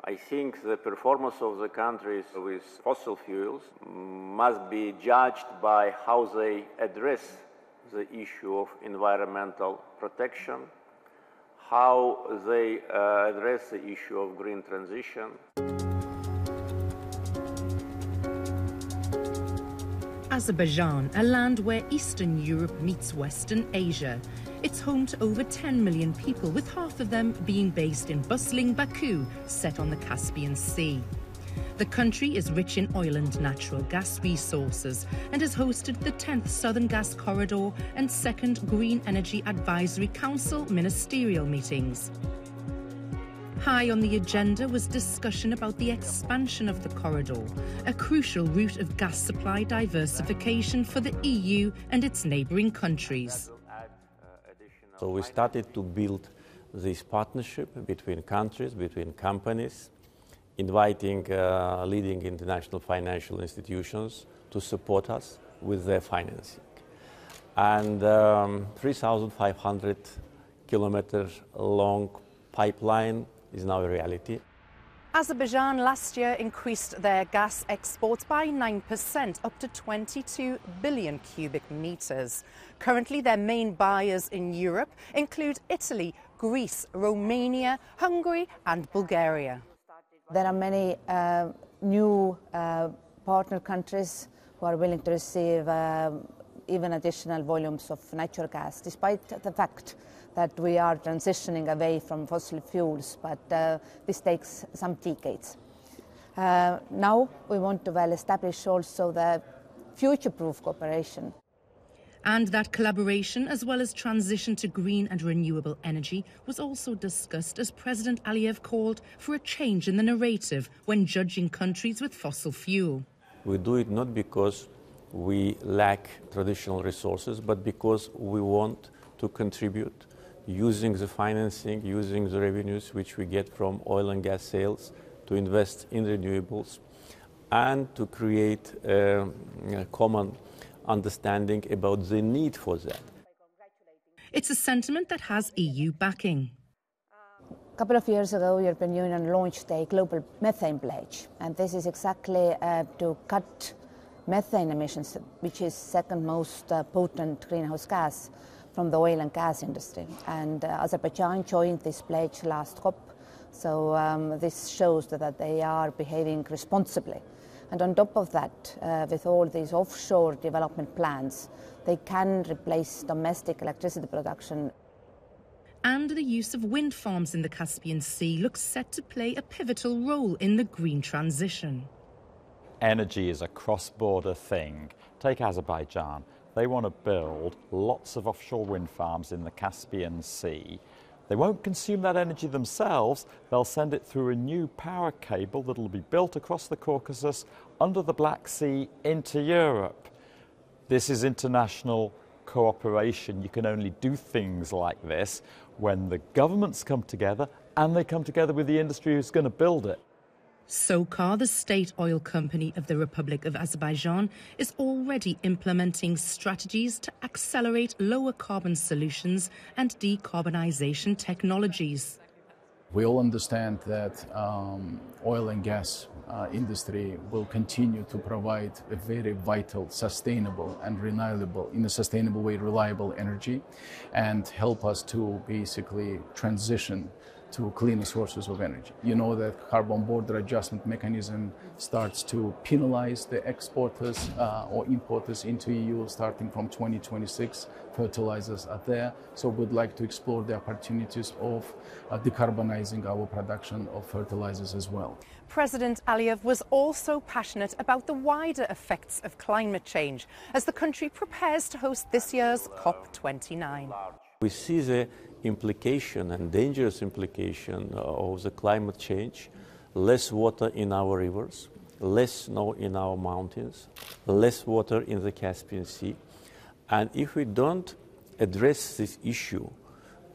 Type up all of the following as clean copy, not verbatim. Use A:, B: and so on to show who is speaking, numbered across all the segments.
A: I think the performance of the countries with fossil fuels must be judged by how they address the issue of environmental protection, how they address the issue of green transition.
B: Azerbaijan, a land where Eastern Europe meets Western Asia. It's home to over 10 million people, with half of them being based in bustling Baku, set on the Caspian Sea. The country is rich in oil and natural gas resources and has hosted the 10th Southern Gas Corridor and 2nd Green Energy Advisory Council ministerial meetings. High on the agenda was discussion about the expansion of the corridor, a crucial route of gas supply diversification for the EU and its neighbouring countries.
A: So we started to build this partnership between countries, between companies, inviting leading international financial institutions to support us with their financing. And 3,500 kilometers long pipeline is now a reality.
B: Azerbaijan last year increased their gas exports by 9%, up to 22 billion cubic meters. Currently, their main buyers in Europe include Italy, Greece, Romania, Hungary and Bulgaria.
C: There are many new partner countries who are willing to receive even additional volumes of natural gas, despite the fact that we are transitioning away from fossil fuels, but this takes some decades. Now we want to well establish also the future-proof cooperation.
B: And that collaboration, as well as transition to green and renewable energy, was also discussed as President Aliyev called for a change in the narrative when judging countries with fossil fuel.
A: We do it not because we lack traditional resources, but because we want to contribute using the financing, using the revenues which we get from oil and gas sales to invest in renewables and to create a common understanding about the need for that.
B: It's a sentiment that has EU backing.
C: A couple of years ago, the European Union launched a global methane pledge, and this is exactly to cut methane emissions, which is second most potent greenhouse gas from the oil and gas industry. And Azerbaijan joined this pledge last COP, so this shows that they are behaving responsibly. And on top of that, with all these offshore development plans, they can replace domestic electricity production.
B: And the use of wind farms in the Caspian Sea looks set to play a pivotal role in the green transition.
D: Energy is a cross-border thing. Take Azerbaijan. They want to build lots of offshore wind farms in the Caspian Sea. They won't consume that energy themselves. They'll send it through a new power cable that will be built across the Caucasus, under the Black Sea, into Europe. This is international cooperation. You can only do things like this when the governments come together and they come together with the industry who's going to build it.
B: SOCAR, the state oil company of the Republic of Azerbaijan, is already implementing strategies to accelerate lower carbon solutions and decarbonisation technologies.
E: We all understand that oil and gas industry will continue to provide a very vital, sustainable and reliable, in a sustainable way, reliable energy, and help us to basically transition to cleaner sources of energy. You know that carbon border adjustment mechanism starts to penalize the exporters or importers into EU starting from 2026. Fertilizers are there, so we'd like to explore the opportunities of decarbonizing our production of fertilizers as well.
B: President Aliyev was also passionate about the wider effects of climate change as the country prepares to host this year's COP29.
A: We see the implication and dangerous implication of the climate change, less water in our rivers, less snow in our mountains, less water in the Caspian Sea. And if we don't address this issue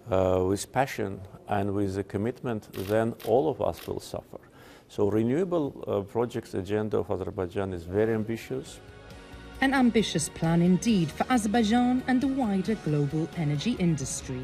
A: with passion and with a commitment, then all of us will suffer. So renewable projects agenda of Azerbaijan is very ambitious.
B: An ambitious plan indeed for Azerbaijan and the wider global energy industry.